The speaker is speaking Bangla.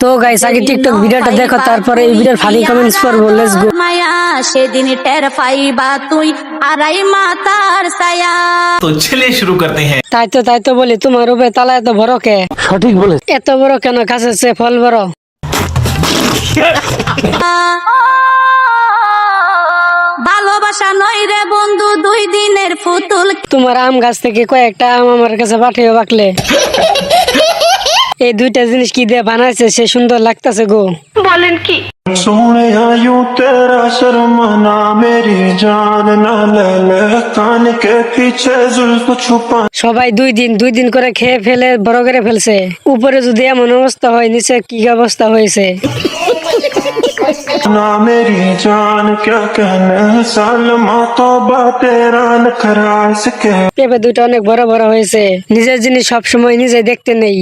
তো গাইস আগে টিকটক ভিডিওটা দেখো, তারপরে এই ভিডিওর ফানি কমেন্টস পড়বো। Let's go. মায়া সেদিন টের পাইবা তুই আড়াই মাতার ছায়া। तो चलिए शुरू करते हैं। তাই তো বলি, তোমার উপরে তালা এত বড় কে? সঠিক বলে। এত বড় কেন? কাছের চেয়ে ফল বড়। ভালোবাসা নয় রে বন্ধু দুই দিনের পুতুল। তোমার আম গাছ থেকে কয়েকটা আম আমার কাছে পাঠিয়ে বাকলে। এই দুইটা জিনিস কি দিয়ে বানাইছে সে সুন্দর লাগতেছে গো। বলেন কি? सोने यूं तेरा शर्माना मेरी जान ना ले ले कान के पीछे जुल्फ छुपा সবাই দুই দিন করে খেয়ে ফেলে বড় করে ফেলছে। উপরে যদি এমন অবস্থা হয়, নিচে কি অবস্থা হয়েছে? ना मेरी जान क्या कहने सालमा तो तेरा नखरा इसके পেঁপে দুটো অনেক বড় বড় হয়েছে। নিজের জিনিস সবসময় নিজে দেখতে নেই।